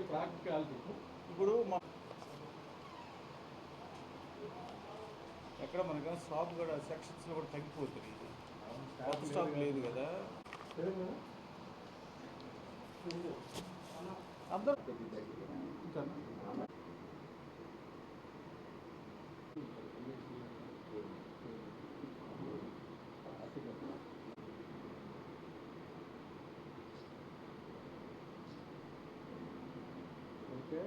Practicality ఇప్పుడు ఎక్కడ మనకు స్టాక్ కూడా సెక్షన్స్లో కూడా తగ్గిపోతుంది. కొత్త స్టాక్ లేదు కదా అందరూ ఇంకా ఓకే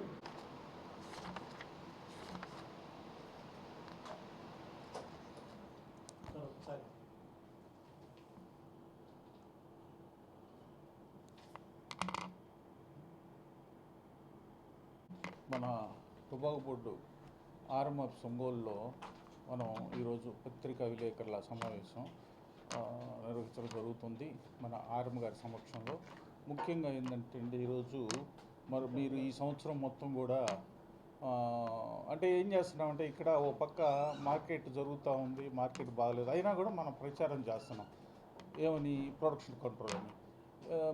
సరే మన టుబాకు బోర్డు ఆర్ఎంఎఫ్ ఒంగోలులో మనం ఈరోజు పత్రికా విలేకరుల సమావేశం నిర్వహించడం జరుగుతుంది మన ఆర్ఎం గారి సమక్షంలో. ముఖ్యంగా ఏంటంటే అండి, ఈరోజు మీరు ఈ సంవత్సరం మొత్తం కూడా అంటే ఏం చేస్తున్నామంటే, ఇక్కడ ఓ పక్క మార్కెట్ జరుగుతూ ఉంది, మార్కెట్ బాగలేదు, అయినా కూడా మనం ప్రచారం చేస్తున్నాం ఏమని, ప్రొడక్షన్ కంట్రోల్ అని.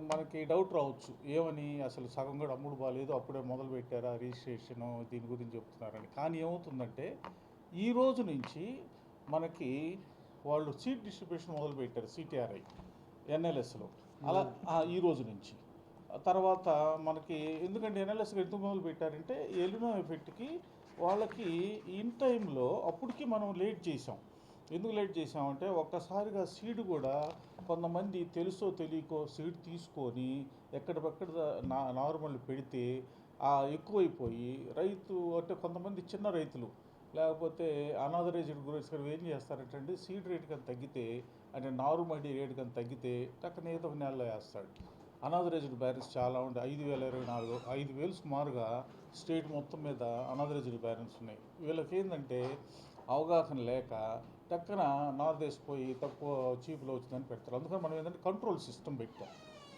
మనకి డౌట్ రావచ్చు, ఏమని అసలు సగం కూడా అమ్ముడు బాగాలేదు, అప్పుడే మొదలు పెట్టారా రిజిస్ట్రేషను, దీని గురించి చెప్తున్నారని. కానీ ఏమవుతుందంటే, ఈ రోజు నుంచి మనకి వాళ్ళు సీడ్ డిస్ట్రిబ్యూషన్ మొదలు పెట్టారు సిటిఆర్ఐ ఎన్ఎల్ఎస్లో. అలా ఈ రోజు నుంచి తర్వాత మనకి ఎందుకంటే ఎన్ఎల్ఎస్గా ఎందుకు మొదలు పెట్టారంటే, ఎలినో ఎఫెక్ట్కి వాళ్ళకి ఇన్ టైంలో అప్పటికి మనం లేట్ చేసాం. ఎందుకు లేట్ చేసామంటే, ఒక్కసారిగా సీడ్ కూడా కొంతమంది తెలుసో తెలియకో సీడ్ తీసుకొని ఎక్కడికక్కడ నార్మల్ పెడితే ఎక్కువైపోయి రైతు అంటే కొంతమంది చిన్న రైతులు లేకపోతే అనాథరైజ్డ్ గ్రోవర్స్ ఏం చేస్తారంటే, సీడ్ రేట్ కానీ తగ్గితే అంటే నార్మల్ రేట్ కానీ తగ్గితే టక్కన ఏదో ఒక నెలలో వేస్తాడు. అనాథరైజ్డ్ బ్యారెన్స్ చాలా ఉంటాయి. 5,024 5,000 సుమారుగా స్టేట్ మొత్తం మీద అనాథరైజ్డ్ బ్యారెన్స్ ఉన్నాయి. వీళ్ళకి ఏంటంటే అవగాహన లేక టక్కన నార్త్ వేసిపోయి తక్కువ చీపులో వచ్చిందని పెడతారు. అందుకని మనం ఏంటంటే కంట్రోల్ సిస్టమ్ పెట్టాం.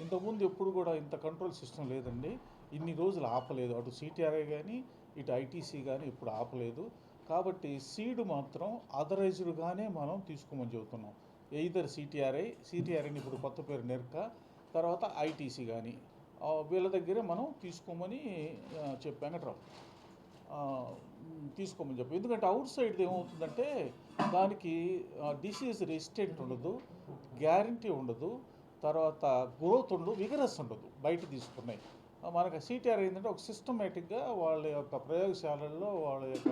ఇంతకుముందు ఎప్పుడు కూడా ఇంత కంట్రోల్ సిస్టమ్ లేదండి. ఇన్ని రోజులు ఆపలేదు, అటు సిటిఆర్ఐ కానీ ఇటు ఐటీసీ కానీ ఇప్పుడు ఆపలేదు. కాబట్టి సీడ్ మాత్రం అథరైజ్డ్గానే మనం తీసుకోమని చెబుతున్నాం. ఎయిదర్ సిటిఆర్ఐని ఇప్పుడు కొత్త పేరు నెర్కా, తర్వాత ఐటీసీ కానీ వీళ్ళ దగ్గరే మనం తీసుకోమని చెప్పాను కదా, తీసుకోమని చెప్పి. ఎందుకంటే అవుట్ సైడ్ ఏమవుతుందంటే, దానికి డిసీజ్ రెసిస్టెంట్ ఉండదు, గ్యారంటీ ఉండదు, తర్వాత గ్రోత్ ఉండదు, విగరస్ ఉండదు బయట తీసుకున్నాయి. మనకు సిటిఆర్ ఏంటంటే ఒక సిస్టమేటిక్గా వాళ్ళ యొక్క ప్రయోగశాలల్లో వాళ్ళ యొక్క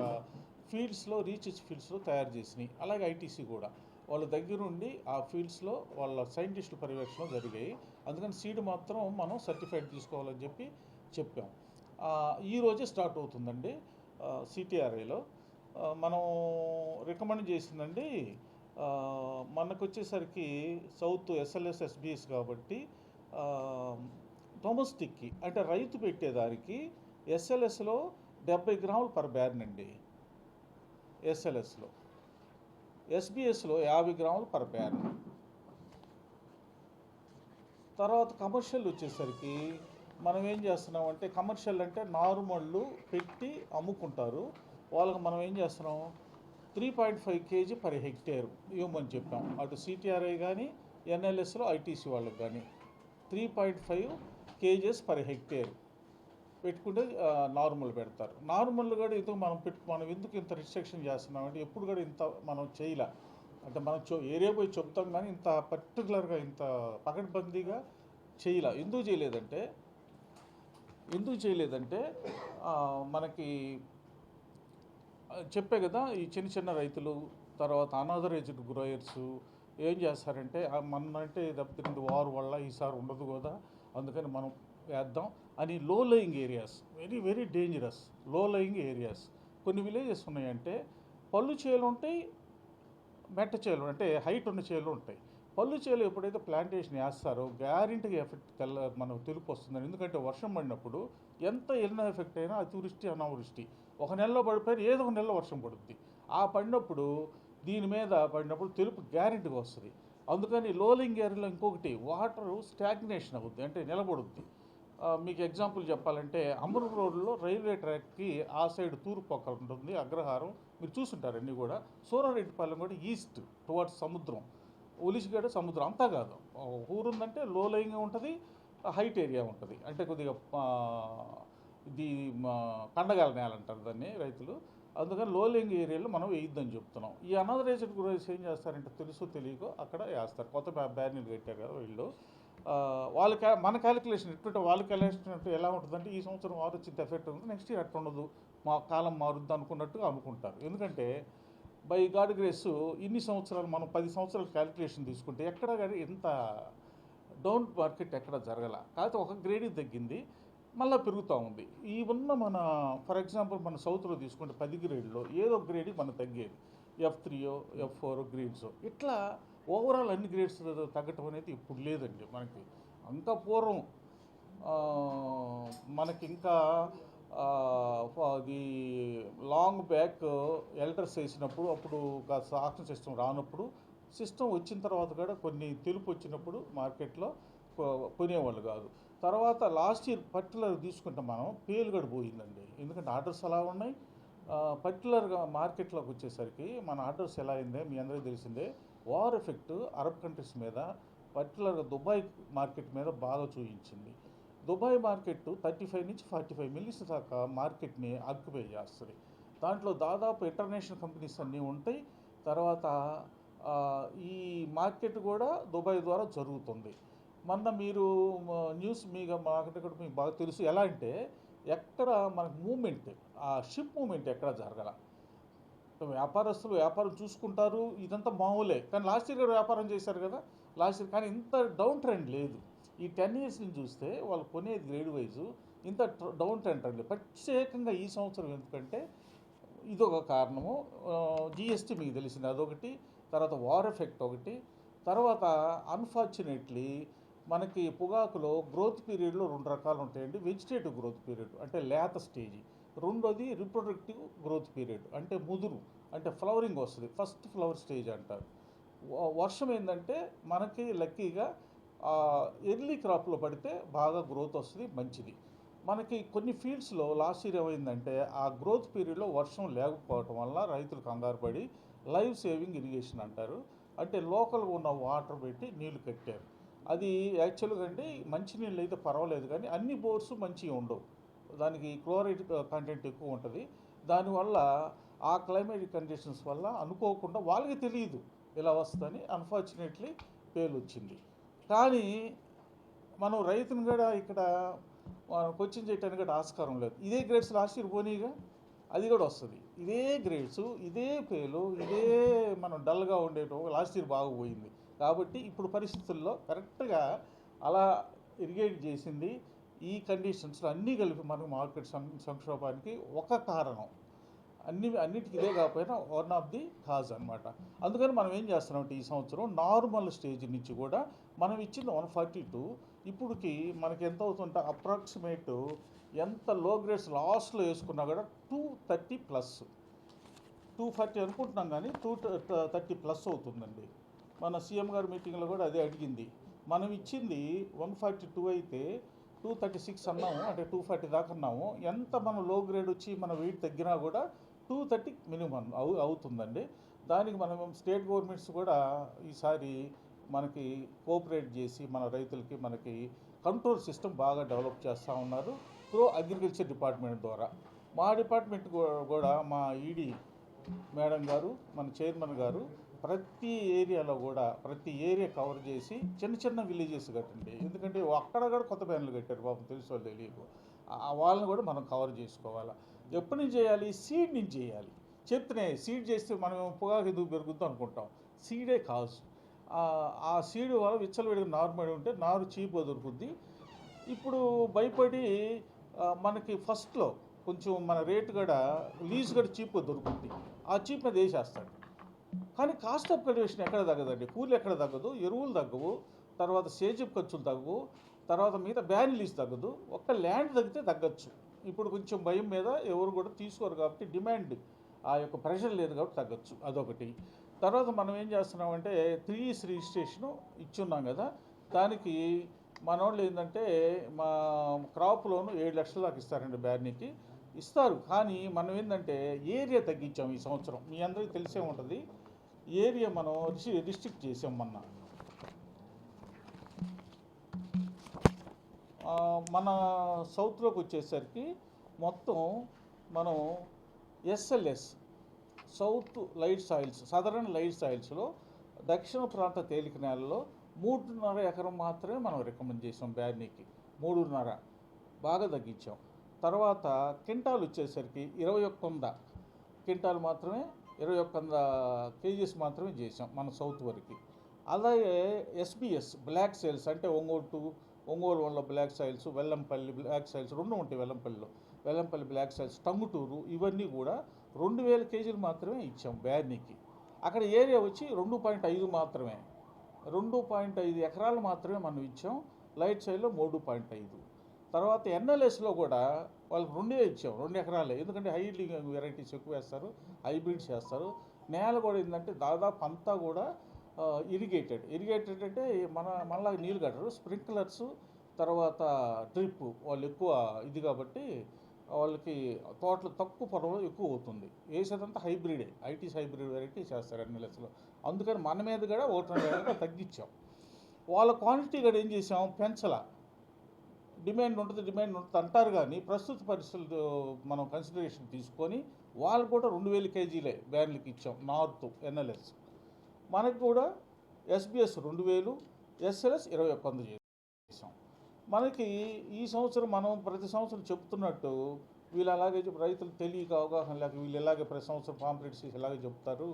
ఫీల్డ్స్లో రీసెర్చ్ ఫీల్డ్స్లో తయారు చేసినాయి. అలాగే ఐటీసీ కూడా వాళ్ళ దగ్గరుండి ఆ ఫీల్డ్స్లో వాళ్ళ సైంటిస్టుల పర్యవేక్షణలో జరిగాయి. అందుకని సీడ్ మాత్రం మనం సర్టిఫైడ్ తీసుకోవాలని చెప్పి చెప్పాం. ఈరోజే స్టార్ట్ అవుతుందండి సిటిఆర్ఐలో. మనం రికమెండ్ చేసిందండి, మనకు వచ్చేసరికి సౌత్ ఎస్ఎల్ఎస్ ఎస్బిఎస్ కాబట్టి డొమెస్టిక్కి అంటే రైతు పెట్టేదానికి ఎస్ఎల్ఎస్లో 70 గ్రాములు పర్ బ్యారన్ అండి. ఎస్ఎల్ఎస్లో, ఎస్బిఎస్లో 50 గ్రాములు పర్ బ్యారన్. తర్వాత కమర్షియల్ వచ్చేసరికి మనం ఏం చేస్తున్నామంటే, కమర్షియల్ అంటే నార్మళ్ళు పెట్టి అమ్ముకుంటారు, వాళ్ళకి మనం ఏం చేస్తున్నాం 3.5 kg పర్ హెక్టేర్ ఇవ్వమని చెప్పాం. అటు సిటిఆర్ఐ కానీ ఎన్ఎల్ఎస్లో ఐటీసీ వాళ్ళకి కానీ 3.5 kgs పర్ హెక్టేర్ పెట్టుకుంటే నార్మల్ పెడతారు. నార్మల్ కూడా ఎందుకు మనం ఎందుకు ఇంత రిస్ట్రిక్షన్ చేస్తున్నామంటే, ఎప్పుడు కూడా ఇంత మనం చేయలే. అంటే మనం ఏరియా పోయి చెప్తాం కానీ ఇంత పర్టికులర్గా ఇంత పకడ్బందీగా చేయలే. ఎందుకు చేయలేదంటే మనకి చెప్పే కదా, ఈ చిన్న చిన్న రైతులు తర్వాత అనాథరైజ్డ్ గ్రోయర్స్ ఏం చేస్తారంటే, అంటే దెబ్బతింది వారు వల్ల ఈసారి ఉండదు కదా, అందుకని మనం వేద్దాం అని లో lying areas, very very dangerous లో లయింగ్ ఏరియాస్ కొన్ని విలేజెస్ ఉన్నాయంటే, పళ్ళు చేలు ఉంటాయి, మెట్ట చేలు అంటే హైట్ ఉన్న చేలు ఉంటాయి. పళ్ళు చేలు ఎప్పుడైతే ప్లాంటేషన్ వేస్తారో గ్యారెంటీగా ఎఫెక్ట్ మనకు తెలుపు వస్తుందని. ఎందుకంటే వర్షం పడినప్పుడు ఎంత ఎన్నో ఎఫెక్ట్ అయినా అతివృష్టి అనావృష్టి ఒక నెలలో పడిపోయిన ఏదో ఒక నెలలో వర్షం పడుద్ది. ఆ పడినప్పుడు దీని మీద పడినప్పుడు తెలుపు గ్యారెంటీగా వస్తుంది. అందుకని లోలింగ్ ఏరియాలో ఇంకొకటి వాటర్ స్టాగ్నేషన్ అవుద్ది, అంటే నిలబడుద్ది. మీకు ఎగ్జాంపుల్ చెప్పాలంటే, అమృత రోడ్లో రైల్వే ట్రాక్కి ఆ సైడ్ తూర్పు పక్క ఉంటుంది అగ్రహారం, మీరు చూసుంటారు అన్నీ కూడా. సూరారెడ్డిపాలెం కూడా ఈస్ట్ టువర్డ్స్ సముద్రం, ఉలిసిగడ్డ సముద్రం అంతా కాదు. ఊరు ఉందంటే లో లయింగ్ ఉంటుంది, హైట్ ఏరియా ఉంటుంది, అంటే కొద్దిగా ఇది కండగాల నేల అంటారు దాన్ని రైతులు. అందుకని లోలింగ్ ఏరియాలో మనం వేయొద్దని చెప్తున్నాం. ఈ అనదరైజ్డ్ గ్రోవర్స్ ఏం చేస్తారంటే తెలుసో తెలియకో అక్కడ వేస్తారు. కొత్త బ్యానర్లు కట్టారు కదా వీళ్ళు. వాళ్ళ మన క్యాలిక్యులేషన్ ఎట్టుంటే వాళ్ళ క్యాలిక్యులేషన్ ఎలా ఉంటుందంటే ఈ సంవత్సరం వారు వచ్చింది ఎఫెక్ట్ ఉంది, నెక్స్ట్ ఇయర్ అట్లా ఉండదు, మా కాలం మారుద్ది అనుకున్నట్టుగా అనుకుంటారు. ఎందుకంటే బై గాడ్ గ్రేస్ ఇన్ని సంవత్సరాలు మనం 10 సంవత్సరాల క్యాలిక్యులేషన్ తీసుకుంటే ఎక్కడ కానీ ఎంత డౌన్ మార్కెట్ ఎక్కడ జరగల. కాకపోతే ఒక గ్రేడింగ్ తగ్గింది, మళ్ళీ పెరుగుతూ ఉంది. ఈ ఉన్న మన ఫర్ ఎగ్జాంపుల్ మన సౌత్లో తీసుకుంటే 10 గ్రేడ్లో ఏదో గ్రేడ్కి మనం తగ్గేది, F3 F4 గ్రేడ్స్. ఇట్లా ఓవరాల్ అన్ని గ్రేడ్స్ తగ్గటం అనేది ఇప్పుడు లేదండి మనకి. అంత పూర్వం మనకి ఇంకా అది లాంగ్ బ్యాక్ ఎల్టర్స్ వేసినప్పుడు అప్పుడు ఆక్షన్ సిస్టమ్ రానప్పుడు, సిస్టమ్ వచ్చిన తర్వాత కూడా కొన్ని తెలుపు వచ్చినప్పుడు మార్కెట్లో కొనేవాళ్ళు కాదు. తర్వాత లాస్ట్ ఇయర్ పర్టికులర్ తీసుకుంటే మనం పేలుగడ పోయిందండి. ఎందుకంటే ఆర్డర్స్ అలా ఉన్నాయి. పర్టికులర్గా మార్కెట్లోకి వచ్చేసరికి మన ఆర్డర్స్ ఎలా అయిందే మీ అందరికీ తెలిసిందే. వార్ ఎఫెక్ట్ అరబ్ కంట్రీస్ మీద, పర్టికులర్గా దుబాయ్ మార్కెట్ మీద బాగా చూపించింది. దుబాయ్ మార్కెట్ 35 నుంచి 45 మిలియన్స్ దాకా మార్కెట్ని ఆక్యుపై చేస్తుంది. దాంట్లో దాదాపు ఇంటర్నేషనల్ కంపెనీస్ అన్నీ ఉంటాయి. తర్వాత ఈ మార్కెట్ కూడా దుబాయ్ ద్వారా జరుగుతుంది. మొన్న మీరు న్యూస్ మాకంటే కూడా మీకు బాగా తెలుసు. ఎలా అంటే ఎక్కడ మనకు మూమెంట్, ఆ షిప్ మూమెంట్ ఎక్కడ జరగల. వ్యాపారస్తులు వ్యాపారం చూసుకుంటారు, ఇదంతా మామూలే. కానీ లాస్ట్ ఇయర్ వ్యాపారం చేశారు కదా లాస్ట్ ఇయర్, కానీ ఇంత డౌన్ ట్రెండ్ లేదు. ఈ 10 years నుంచి చూస్తే వాళ్ళు కొనేది గ్రేడ్ వైజు ఇంత డౌన్ ట్రెండ్ అండి. ప్రత్యేకంగా ఈ సంవత్సరం ఎందుకంటే ఇదొక కారణము. జిఎస్టీ మీకు తెలిసింది అదొకటి, తర్వాత వార్ ఎఫెక్ట్ ఒకటి, తర్వాత అన్ఫార్చునేట్లీ మనకి పొగాకులో గ్రోత్ పీరియడ్లో 2 రకాలు ఉంటాయండి. వెజిటేటివ్ గ్రోత్ పీరియడ్ అంటే లేత స్టేజీ, రెండోది రిప్రొడక్టివ్ గ్రోత్ పీరియడ్ అంటే ముదురు, అంటే ఫ్లవరింగ్ వస్తుంది, ఫస్ట్ ఫ్లవర్ స్టేజ్ అంటారు. వర్షం ఏంటంటే మనకి లక్కీగా ఎర్లీ క్రాప్లో పడితే బాగా గ్రోత్ వస్తుంది, మంచిది. మనకి కొన్ని ఫీల్డ్స్లో లాస్ట్ ఇయర్ ఏమైందంటే ఆ గ్రోత్ పీరియడ్లో వర్షం లేకపోవటం వల్ల రైతులు కంగారు పడి లైవ్ సేవింగ్ ఇరిగేషన్ అంటారు, అంటే లోకల్గా ఉన్న వాటర్ పెట్టి నీళ్లు కట్టారు. అది యాక్చువల్గా అంటే మంచినీళ్ళు అయితే పర్వాలేదు, కానీ అన్ని బోర్స్ మంచిగా ఉండవు, దానికి క్లోరైడ్ కంటెంట్ ఎక్కువ ఉంటుంది. దానివల్ల ఆ క్లైమేటిక్ కండిషన్స్ వల్ల అనుకోకుండా వాళ్ళకి తెలియదు ఇలా వస్తుందని అన్ఫార్చునేట్లీ పేలు వచ్చింది. కానీ మనం రైతుని కూడా ఇక్కడ క్వశ్చన్ చేయడానికి కూడా ఆస్కారం లేదు. ఇదే గ్రేడ్స్ లాస్ట్ ఇయర్ పోనీగా అది కూడా వస్తుంది. ఇదే గ్రేడ్స్, ఇదే పేలు, ఇదే మనం డల్గా ఉండేటో లాస్ట్ ఇయర్ బాగా పోయింది. కాబట్టి ఇప్పుడు పరిస్థితుల్లో కరెక్ట్గా అలా ఇరిగేట్ చేసింది. ఈ కండిషన్స్లో అన్నీ కలిపి మనకు మార్కెట్ సంక్షోభానికి ఒక కారణం. అన్నిటికీ ఇదే కాకపోయినా వన్ ఆఫ్ ది కాజ్ అనమాట. అందుకని మనం ఏం చేస్తున్నామంటే ఈ సంవత్సరం నార్మల్ స్టేజ్ నుంచి కూడా మనం ఇచ్చింది 142, ఇప్పుడుకి మనకి ఎంత అవుతుంటే అప్రాక్సిమేట్ ఎంత లో గ్రేడ్స్ లాస్ట్లో వేసుకున్నా కూడా 230+, 240 అనుకుంటున్నాం, కానీ 230+ అవుతుందండి. మన సీఎం గారి మీటింగ్లో కూడా అదే అడిగింది. మనం ఇచ్చింది 142 అయితే 236 అన్నాము, అంటే 240 దాకా అన్నాము. ఎంత మనం లో గ్రేడ్ వచ్చి మన వెయిట్ తగ్గినా కూడా 230 మినిమం అవుతుందండి. దానికి మనం స్టేట్ గవర్నమెంట్స్ కూడా ఈసారి మనకి కోఆపరేట్ చేసి మన రైతులకి మనకి కంట్రోల్ సిస్టమ్ బాగా డెవలప్ చేస్తూ ఉన్నారు త్రూ అగ్రికల్చర్ డిపార్ట్మెంట్ ద్వారా. మా డిపార్ట్మెంట్ కూడా మా ఈడీ మేడం గారు, మన చైర్మన్ గారు ప్రతి ఏరియాలో కూడా ప్రతి ఏరియా కవర్ చేసి చిన్న చిన్న విలేజెస్ కట్టండి. ఎందుకంటే అక్కడ కూడా కొత్త బ్యాన్లు కట్టారు, పాపం తెలుసు వాళ్ళు తెలియదు. వాళ్ళని కూడా మనం కవర్ చేసుకోవాలి. ఎప్పటి నుంచి చేయాలి? సీడ్ నుంచి చేయాలి. చెప్తేనే సీడ్ చేస్తే మనం పొగాకు ఎందుకు పెరుగుద్దాం అనుకుంటాం, సీడే కాదు. ఆ సీడ్ వల్ల విచ్చలవిడిగా నారు పడి ఉంటే నారు చీప్గా దొరుకుద్ది. ఇప్పుడు భయపడి మనకి ఫస్ట్లో కొంచెం మన రేటు కూడా లీజ్ కూడా చీప్గా దొరుకుద్ది, ఆ చీప్ మీద వేసేస్తాడు. కానీ కాస్ట్ ఆఫ్ కల్టివేషన్ ఎక్కడ తగ్గదండి, కూలి ఎక్కడ తగ్గదు, ఎరువులు తగ్గవు, తర్వాత సేద్యపు ఖర్చులు తగ్గవు, తర్వాత మిగతా బ్యాన్ లీజ్ తగ్గదు, ఒక్క ల్యాండ్ తగ్గితే తగ్గచ్చు. ఇప్పుడు కొంచెం భయం మీద ఎవరు కూడా తీసుకోరు కాబట్టి డిమాండ్ ఆ యొక్క ప్రెషర్ లేదు కాబట్టి తగ్గచ్చు, అదొకటి. తర్వాత మనం ఏం చేస్తున్నామంటే 3 రిజిస్ట్రేషను ఇచ్చున్నాం కదా, దానికి మన వాళ్ళు ఏంటంటే మా క్రాప్ లోను 7 లక్షల దాకా ఇస్తారండి, బ్యార్నీకి ఇస్తారు. కానీ మనం ఏంటంటే ఏరియా తగ్గించాం ఈ సంవత్సరం, మీ అందరికీ తెలిసే ఉంటుంది. ఏరియా మనం రిస్ట్రిక్ట్ చేసాం మొన్న. మన సౌత్లోకి వచ్చేసరికి మొత్తం మనం SLS south light soils, southern light సాయిల్స్లో దక్షిణ ప్రాంత తేలిక నేలలో 3.5 ఎకరం మాత్రమే మనం రికమెండ్ చేసాం బ్యాడ్నీకి. 3.5 బాగా తగ్గించాం. తర్వాత క్వింటాల్ వచ్చేసరికి 21 క్వింటాల్ మాత్రమే, 21 కేజీస్ మాత్రమే చేసాం మన సౌత్ వరకు. అలాగే ఎస్బిఎస్ బ్లాక్ సాయిల్స్ అంటే ఒంగోలు వల్ల black soils, Vellampalli black soils 2 ఉంటాయి వెల్లంపల్లిలో. వెల్లంపల్లి బ్లాక్ సాయిల్స్, టంగుటూరు, ఇవన్నీ కూడా 2000 కేజీలు మాత్రమే ఇచ్చాం బ్యాడ్నీకి. అక్కడ ఏరియా వచ్చి 2.5 మాత్రమే, 2.5 ఎకరాలు మాత్రమే మనం ఇచ్చాం. లైట్ సైడ్లో 3.5. తర్వాత ఎన్ఎల్ఎస్లో కూడా వాళ్ళకి 2 ఇచ్చాం, 2 ఎకరాలే. ఎందుకంటే హైబ్రిడ్ వెరైటీస్ ఎక్కువ వేస్తారు, హైబ్రిడ్స్ వేస్తారు. నేల కూడా ఏంటంటే దాదాపు అంతా కూడా ఇరిగేటెడ్ అంటే మనలాగా నీళ్ళు కట్టరు, స్ప్రింక్లర్స్, తర్వాత డ్రిప్. వాళ్ళు ఎక్కువ ఇది కాబట్టి వాళ్ళకి తోటలు తక్కువ పొలంలో ఎక్కువ అవుతుంది. వేసేదంతా హైబ్రిడే, ఐటీస్ హైబ్రిడ్ వెరైటీస్ వేస్తారు ఎన్ఎల్ఎస్లో. అందుకని మన మీద కూడా 1.5 తగ్గించాం. వాళ్ళ క్వాంటిటీ కూడా ఏం చేసాం, పెంచలా. డిమాండ్ ఉంటుంది అంటారు, కానీ ప్రస్తుత పరిస్థితులు మనం కన్సిడరేషన్ తీసుకొని వాళ్ళు కూడా 2000 కేజీలే బ్యాన్లకి ఇచ్చాం నార్త్ ఎన్ఎల్ఎస్. మనకు కూడా ఎస్బిఎస్ 2000, ఎస్ఎల్ఎస్ 21 చేసాం. మనకి ఈ సంవత్సరం మనం ప్రతి సంవత్సరం చెప్తున్నట్టు వీళ్ళు అలాగే రైతులు తెలియక అవగాహన లేక వీళ్ళు ఇలాగే ప్రతి సంవత్సరం పాంప్లెట్స్ ఇలాగే చెప్తారు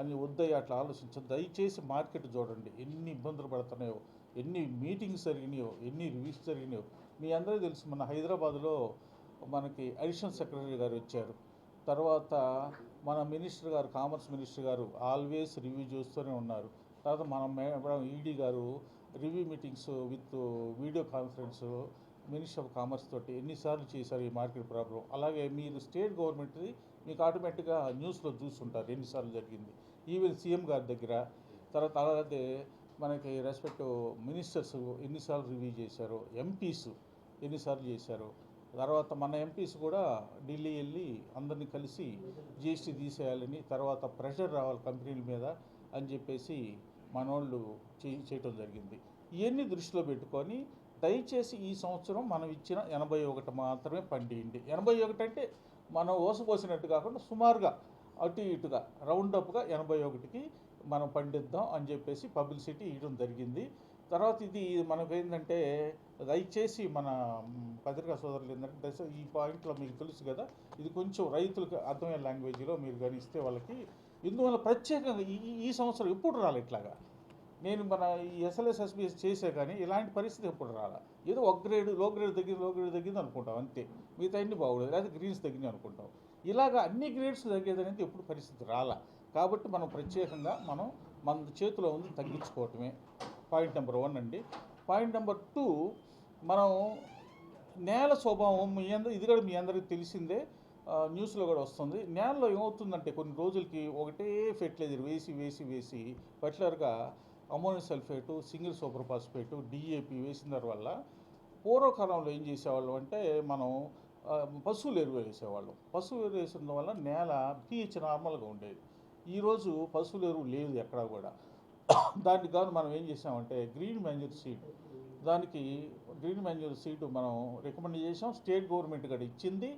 అని వద్దయ్యి అట్లా ఆలోచించదు. దయచేసి మార్కెట్ చూడండి, ఎన్ని ఇబ్బందులు పడుతున్నాయో, ఎన్ని మీటింగ్స్ జరిగినాయో, ఎన్ని రివ్యూస్ జరిగినాయో. మీ అందరికీ తెలుసు, మన హైదరాబాద్లో మనకి అడిషనల్ సెక్రటరీ గారు వచ్చారు. తర్వాత మన మినిస్టర్ గారు, కామర్స్ మినిస్టర్ గారు ఆల్వేస్ రివ్యూ చేస్తూనే ఉన్నారు. తర్వాత మన ఈడీ గారు review meetings with video conference minister of commerce తోటి ఎన్నిసార్లు చేశారు ఈ మార్కెట్ ప్రాబ్లం. అలాగే మీరు స్టేట్ గవర్నమెంట్ది మీకు ఆటోమేటిక్గా న్యూస్లో చూస్తుంటారు ఎన్నిసార్లు జరిగింది. ఈవెన్ సీఎం గారి దగ్గర. తర్వాత అలాగే మనకి రెస్పెక్ట్ మినిస్టర్స్ ఎన్నిసార్లు రివ్యూ చేశారో, ఎంపీస్ ఎన్నిసార్లు చేశారో. తర్వాత మన ఎంపీస్ కూడా ఢిల్లీ వెళ్ళి అందరినీ కలిసి జిఎస్టీ తీసేయాలని, తర్వాత ప్రెషర్ రావాలి కంపెనీల మీద అని చెప్పేసి మనోళ్ళు చేయటం జరిగింది. ఇవన్నీ దృష్టిలో పెట్టుకొని దయచేసి ఈ సంవత్సరం మనం ఇచ్చిన 81 మాత్రమే పండియండి. 81 అంటే మనం ఓసపోసినట్టు కాకుండా సుమారుగా అటు ఇటుగా రౌండప్గా 81కి మనం పండిద్దాం అని చెప్పేసి పబ్లిసిటీ ఇవ్వడం జరిగింది. తర్వాత ఇది మనకేంటంటే దయచేసి మన పత్రికా సోదరులు ఏంటంటే ఈ పాయింట్లో మీకు తెలుసు కదా, ఇది కొంచెం రైతులకు అర్థమయ్యే లాంగ్వేజ్లో మీరు కానీ ఇస్తే వాళ్ళకి. ఇందువల్ల ప్రత్యేకంగా ఈ సంవత్సరం ఎప్పుడు రాలి ఇట్లాగా నేను మన ఈ ఎస్ఎల్ఎస్ ఎస్బిఎస్ చేసే కానీ ఇలాంటి పరిస్థితి ఎప్పుడు రాలా. ఏదో ఒక గ్రేడ్ లో గ్రేడ్ తగ్గింది అనుకుంటాం అంతే, మిగతా అన్ని బాగుండదు, లేదా గ్రీన్స్ తగ్గింది అనుకుంటాం. ఇలాగా అన్ని గ్రేడ్స్ తగ్గేది అనేది ఎప్పుడు పరిస్థితి రాలా. కాబట్టి మనం ప్రత్యేకంగా మన చేతిలో ఉంది తగ్గించుకోవటమే. పాయింట్ నెంబర్ 1 అండి. పాయింట్ నెంబర్ 2, మనం నేల స్వభావం ఇది కూడా మీ అందరికీ తెలిసిందే, న్యూస్లో కూడా వస్తుంది. నేలలో ఏమవుతుందంటే కొన్ని రోజులకి ఒకటే ఫెర్టిలైజర్ వేసి పర్టికులర్గా ammonium sulphate, single super phosphate, DAP వేసిన వల్ల పూర్వకాలంలో ఏం చేసేవాళ్ళం అంటే మనం పశువుల ఎరువు వేసేవాళ్ళం. పశువుల ఎరువు వేసిన వల్ల నేల pH నార్మల్గా ఉండేది. ఈరోజు పశువుల ఎరువు లేదు ఎక్కడా కూడా. దానికి కాదు మనం ఏం చేసామంటే గ్రీన్ మాన్యూర్ సీడ్ మనం రికమెండ్ చేసాం. స్టేట్ గవర్నమెంట్ కూడా ఇచ్చింది.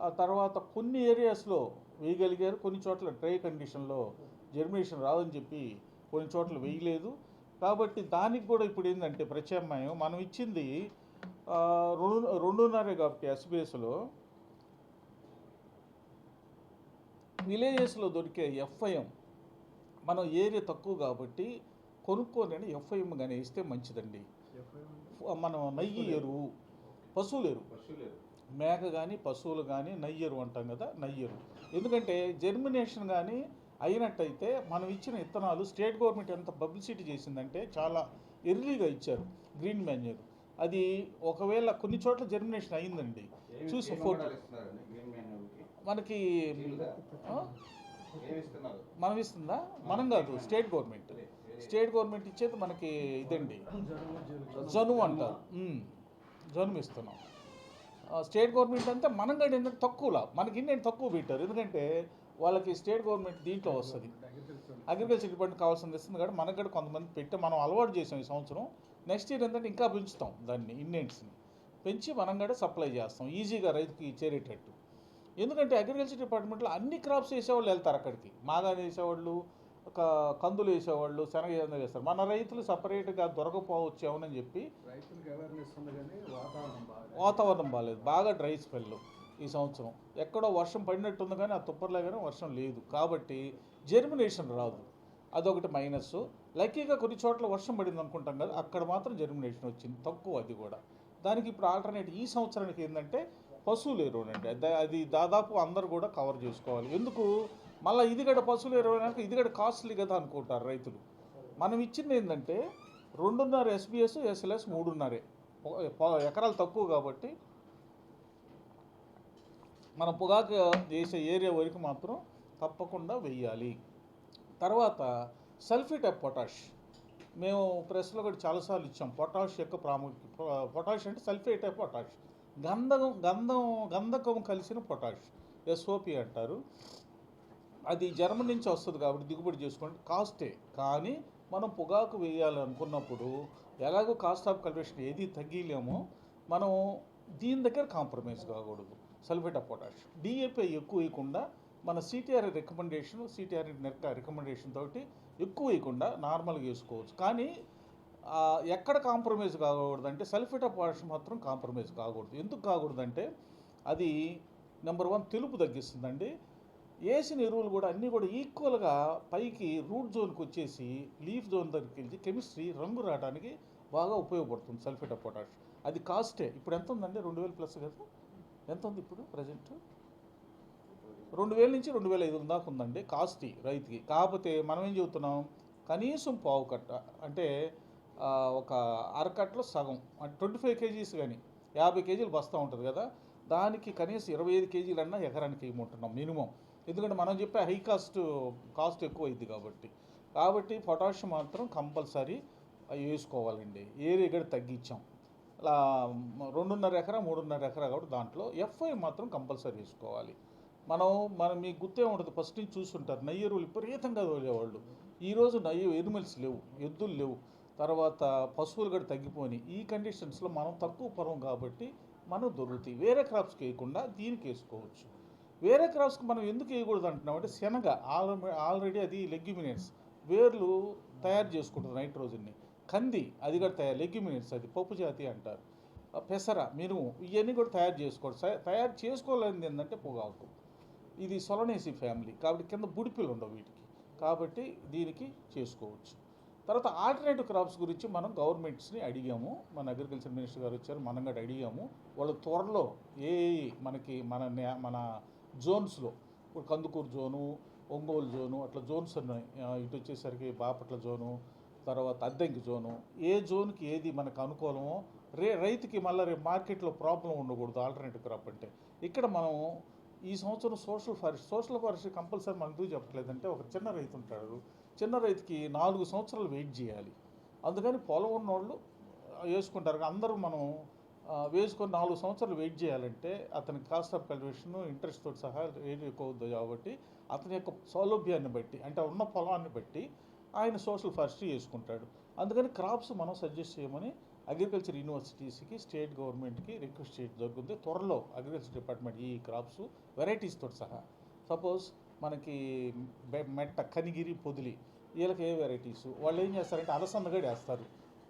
ఆ తర్వాత కొన్ని ఏరియాస్లో వేయగలిగారు, కొన్ని చోట్ల డ్రై కండిషన్లో జర్మినేషన్ రాదని చెప్పి కొన్ని చోట్ల వేయలేదు. కాబట్టి దానికి కూడా ఇప్పుడు ఏంటంటే ప్రత్యామ్నాయం మనం ఇచ్చింది 2.5 కాబట్టి ఎస్బిఎస్లో విలేజెస్లో దొరికే ఎఫ్ఐఎం మనం ఏరియా తక్కువ కాబట్టి కొనుక్కొని ఎఫ్ఐఎం కానీ ఇస్తే మంచిదండి. మనం నెయ్యి ఎరువు, పశువుల ఎరువు, మేక కానీ పశువులు కానీ నెయ్యి ఎరువు అంటాం కదా, నెయ్యి ఎరువు. ఎందుకంటే జర్మినేషన్ కానీ అయినట్టయితే మనం ఇచ్చిన విత్తనాలు స్టేట్ గవర్నమెంట్ ఎంత పబ్లిసిటీ చేసిందంటే చాలా ఎర్లీగా ఇచ్చారు గ్రీన్ మాన్యూర్. అది ఒకవేళ కొన్ని చోట్ల జర్మినేషన్ అయిందండి, చూసి ఫోటో మనకి మనం ఇస్తుందా, మనం కాదు స్టేట్ గవర్నమెంట్ ఇచ్చేది మనకి ఇదండి, జనుము అంటారు, జనుము ఇస్తున్నాం. స్టేట్ గవర్నమెంట్ అంటే మనం కూడా ఏంటంటే తక్కువలా మనకి ఇండియన్ తక్కువ పెట్టారు. ఎందుకంటే వాళ్ళకి స్టేట్ గవర్నమెంట్ దీంట్లో వస్తుంది, అగ్రికల్చర్ డిపార్ట్మెంట్ కావాల్సింది ఇస్తుంది కాబట్టి మనకు కూడా కొంతమంది పెట్టి మనం అలవాటు చేసాం ఈ సంవత్సరం. నెక్స్ట్ ఇయర్ ఏంటంటే ఇంకా పెంచుతాం దాన్ని ఇండియన్స్ని. పెంచి మనం కూడా సప్లై చేస్తాం ఈజీగా రైతుకి చేరేటట్టు. ఎందుకంటే అగ్రికల్చర్ డిపార్ట్మెంట్లో అన్ని క్రాప్స్ వేసేవాళ్ళు వెళ్తారు అక్కడికి. మాగాని వేసేవాళ్ళు, ఒక కందులు వేసేవాళ్ళు, శనగ ఏదైనా వేస్తారు. మన రైతులు సపరేట్గా దొరకపోవచ్చు ఏమని చెప్పి రైతులకు అవేర్నెస్ ఉంది కానీ వాతావరణం బాగాలేదు, బాగా డ్రై స్పెల్ ఈ సంవత్సరం. ఎక్కడో వర్షం పడినట్టుంది కానీ ఆ తుప్పర్లే కానీ వర్షం లేదు, కాబట్టి జెర్మినేషన్ రాదు. అదొకటి మైనస్. లక్కీగా కొన్ని చోట్ల వర్షం పడింది అనుకుంటాం కదా, అక్కడ మాత్రం జెర్మినేషన్ వచ్చింది, తక్కువ అది కూడా. దానికి ఇప్పుడు ఆల్టర్నేట్ ఈ సంవత్సరానికి ఏంటంటే పశువుల ఎరువు అండి. అది దాదాపు అందరు కూడా కవర్ చేసుకోవాలి. ఎందుకు మళ్ళీ ఇది కూడా పశువుల ఎరువు అయినాక ఇది కూడా కాస్ట్లీ కదా అనుకుంటారు రైతులు. మనం ఇచ్చింది ఏంటంటే 2.5 SBS, SLS 3.5 ఎకరాలు తక్కువ కాబట్టి మనం పొగాకు చేసే ఏరియా వరకు మాత్రం తప్పకుండా వెయ్యాలి. తర్వాత సల్ఫేట్ ఆఫ్ పొటాష్ మేము ప్రెస్లో కూడా చాలాసార్లు ఇచ్చాం. పొటాష్ యొక్క ప్రాముఖ్యత. పొటాష్ అంటే సల్ఫేట్ ఆఫ్ పొటాష్, గంధకం కలిసిన పొటాష్, SOP అంటారు. అది జర్మనీ నుంచి వస్తుంది కాబట్టి దిగుబడి చేసుకోండి, కాస్టే. కానీ మనం పొగాకు వేయాలనుకున్నప్పుడు ఎలాగో కాస్ట్ ఆఫ్ కల్టివేషన్ ఏది తగ్గిలేమో మనం దీని దగ్గర కాంప్రమైజ్ కాకూడదు. సల్ఫేట్ ఆఫ్ పొటాష్, DAP ఎక్కువ వేయకుండా మన CTR రికమెండేషన్ తోటి ఎక్కువ వేయకుండా నార్మల్గా వేసుకోవచ్చు. కానీ ఎక్కడ కాంప్రమైజ్ కాకూడదు అంటే సల్ఫేట్ ఆఫ్ పొటాష్ మాత్రం కాంప్రమైజ్ కాకూడదు. ఎందుకు కాకూడదంటే అది నెంబర్ 1 తెలుపు తగ్గిస్తుందండి. వేసిన ఎరువులు కూడా అన్నీ కూడా ఈక్వల్గా పైకి రూట్ జోన్కి వచ్చేసి లీఫ్ జోన్ దగ్గరికి వెళ్ళి కెమిస్ట్రీ రంగు రావడానికి బాగా ఉపయోగపడుతుంది సల్ఫేట్ ఆఫ్ పొటాష్. అది కాస్టే. ఇప్పుడు ఎంత ఉందండి? 2000 ప్లస్ కదా. ఎంత ఉంది ఇప్పుడు ప్రజెంట్? 2000 నుంచి 2500 దాకా ఉందండి కాస్ట్ రైతుకి. కాకపోతే మనం ఏం చెబుతున్నాం, కనీసం పావు కట్ట అంటే ఒక అరకట్టలో సగం అంటే 25 కేజీస్ కానీ 50 కేజీలు బస్తా ఉంటుంది కదా, దానికి కనీసం 25 కేజీలన్నా ఎకరానికి వేయమంటున్నాం మినిమం. ఎందుకంటే మనం చెప్పే హై కాస్ట్ ఎక్కువ అయింది కాబట్టి పొటాషియం మాత్రం కంపల్సరీ వేసుకోవాలండి. ఏరియా కూడా తగ్గించాం. అలా 2.5 ఎకరా 3.5 ఎకరా కాబట్టి దాంట్లో FI మాత్రం కంపల్సరీ వేసుకోవాలి. మనం మీకు గుర్తే ఉంటుంది, ఫస్ట్ నుంచి చూస్తుంటారు, నెయ్యి ఎరువులు విపరీతంగా తోలేవాళ్ళు. ఈరోజు ఎనిమల్స్ లేవు, ఎద్దులు లేవు, తర్వాత పశువులు కూడా తగ్గిపోయి ఈ కండిషన్స్లో మనం తక్కువ పొలం కాబట్టి మనం దొరుకుతాయి. వేరే క్రాప్స్కి వేయకుండా దీనికి వేసుకోవచ్చు. వేరే క్రాప్స్కి మనం ఎందుకు వేయకూడదు అంటున్నామంటే శనగ ఆల్రెడీ అది లెగ్యుమినేట్స్, వేర్లు తయారు చేసుకుంటుంది నైట్రోజన్ని. కంది అది కూడా లెగ్యుమినేట్స్, అది పప్పు జాతి అంటారు. పెసర, మినుము ఇవన్నీ కూడా తయారు చేసుకోలేనిది ఏంటంటే పొగాకు. ఇది సొలనేసి ఫ్యామిలీ కాబట్టి కింద బుడిపిలు ఉండవు వీటికి, కాబట్టి దీనికి చేసుకోవచ్చు. తర్వాత ఆల్టర్నేటివ్ క్రాప్స్ గురించి మనం గవర్నమెంట్స్ని అడిగాము. మన అగ్రికల్చర్ మినిస్టర్ గారు వచ్చారు, మనం కూడా అడిగాము. వాళ్ళు త్వరలో మనకి మన జోన్స్లో ఇప్పుడు కందుకూరు జోను, ఒంగోలు జోను అట్లా జోన్స్ ఉన్నాయి. ఇటు వచ్చేసరికి బాపట్ల జోను, తర్వాత అద్దెంకి జోను, ఏ జోన్కి ఏది మనకు అనుకూలమో రైతుకి మళ్ళీ రేపు మార్కెట్లో ప్రాబ్లం ఉండకూడదు. ఆల్టర్నేటివ్ క్రాప్ అంటే ఇక్కడ మనం ఈ సంవత్సరం సోషల్ ఫారెస్ట్రీ కంపల్సరీ మనం ఎందుకు చెప్పట్లేదంటే, ఒక చిన్న రైతు ఉంటాడు, చిన్న రైతుకి 4 సంవత్సరాలు వెయిట్ చేయాలి. అందుకని పొలం ఉన్నోళ్ళు వేసుకుంటారు. అందరూ మనం వేసుకొని 4 సంవత్సరాలు వెయిట్ చేయాలంటే అతనికి కాస్ట్ ఆఫ్ కల్టివేషన్ ఇంట్రెస్ట్ తోటి సహా రేటు ఎక్కువ అవుతుంది. కాబట్టి అతని యొక్క సౌలభ్యాన్ని బట్టి అంటే ఉన్న పొలాన్ని బట్టి ఆయన సోషల్ ఫారెస్ట్రీ చేసుకుంటాడు. అందుకని క్రాప్స్ మనం సజెస్ట్ చేయమని అగ్రికల్చర్ యూనివర్సిటీస్కి, స్టేట్ గవర్నమెంట్కి రిక్వెస్ట్ చేయడం జరుగుతుంది. త్వరలో అగ్రికల్చర్ డిపార్ట్మెంట్ ఈ క్రాప్స్ వెరైటీస్ తోటి సహా, సపోజ్ మనకి మెట్ట, కనిగిరి, పొదిలి, వీళ్ళకి ఏ వెరైటీసు వాళ్ళు ఏం చేస్తారంటే అలసందగా వేస్తారు.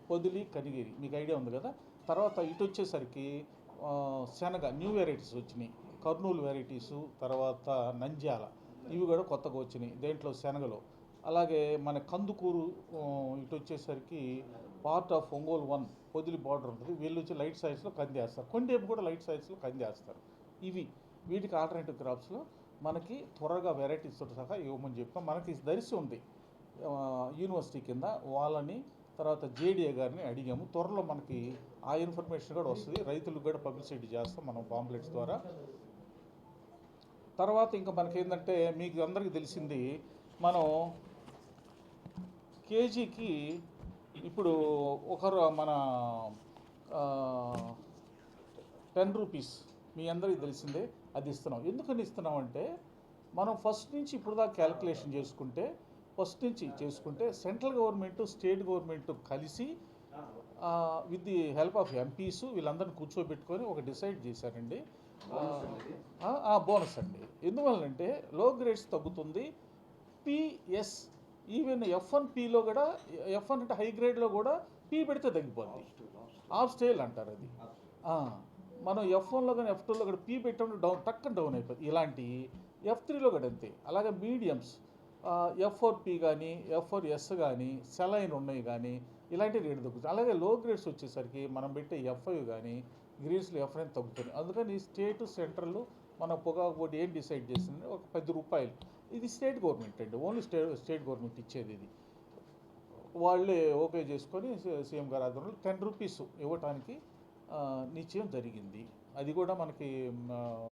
పొదిలి, కనిగిరి మీకు ఐడియా ఉంది కదా. తర్వాత ఇటు వచ్చేసరికి శనగ న్యూ వెరైటీస్ వచ్చినాయి, కర్నూలు వెరైటీసు, తర్వాత నంద్యాల ఇవి కూడా కొత్తగా వచ్చినాయి దేంట్లో శనగలో. అలాగే మన కందుకూరు ఇటు వచ్చేసరికి part of Ongole 1 Podili border ఉంటుంది, వీళ్ళు వచ్చి లైట్ సైజ్లో కంది వేస్తారు, కొండేపు కూడా లైట్ సైజ్లో కంది వేస్తారు. వీటికి ఆల్టర్నేటివ్ క్రాప్స్లో మనకి త్వరగా వెరైటీస్ తోటి సహా ఇవ్వమని చెప్పాం. మనకి దర్శి ఉంది యూనివర్సిటీ కింద, వాళ్ళని తర్వాత JDA గారిని అడిగాము. త్వరలో మనకి ఆ ఇన్ఫర్మేషన్ కూడా వస్తుంది, రైతులకు కూడా పబ్లిసిటీ చేస్తాం మనం పాంప్లెట్స్ ద్వారా. తర్వాత ఇంకా మనకి ఏంటంటే మీకు అందరికీ తెలిసింది, మనం కేజీకి ఇప్పుడు మన 10 రూపీస్ మీ అందరికీ తెలిసిందే, అది ఇస్తున్నాం. ఎందుకని ఇస్తున్నామంటే మనం ఫస్ట్ నుంచి ఇప్పుడు దాకా క్యాలిక్యులేషన్ చేసుకుంటే సెంట్రల్ గవర్నమెంట్, స్టేట్ గవర్నమెంట్ కలిసి with the help of MPs వీళ్ళందరినీ కూర్చోబెట్టుకొని ఒక డిసైడ్ చేశారండి. బోనస్ అండి. ఎందువల్లంటే లో గ్రేడ్స్ తగ్గుతుంది. పిఎస్ ఈవెన్ F1 పీలో కూడా, F1 అంటే హై గ్రేడ్లో కూడా పీ పెడితే తగ్గిపోద్ది. ఆఫ్ స్టేల్ అంటారు అది. మనం F1లో కానీ F2లో కూడా పీ పెట్టడం డౌన్ అయిపోతుంది. ఇలాంటి F3లో కూడా అంతే. అలాగే మీడియమ్స్ F4P కానీ F4S కానీ సెలైన్ ఉన్నాయి కానీ ఇలాంటి రేటు తగ్గుతుంది. అలాగే లో గ్రేడ్స్ వచ్చేసరికి మనం పెట్టే F5 కానీ గ్రేడ్స్లో F9 తగ్గుతుంది. అందుకని స్టేట్ సెంట్రల్ మన పొగాకు బోర్డు ఏం డిసైడ్ చేసింది, ఒక 10 రూపాయలు. ఇది స్టేట్ గవర్నమెంట్ అండి, ఓన్లీ స్టేట్ గవర్నమెంట్ ఇచ్చేది ఇది. వాళ్ళే ఓకే చేసుకొని సీఎం గారి ఆధ్వర్యంలో 10 రూపీస్ ఇవ్వటానికి నిశ్చయం జరిగింది. అది కూడా మనకి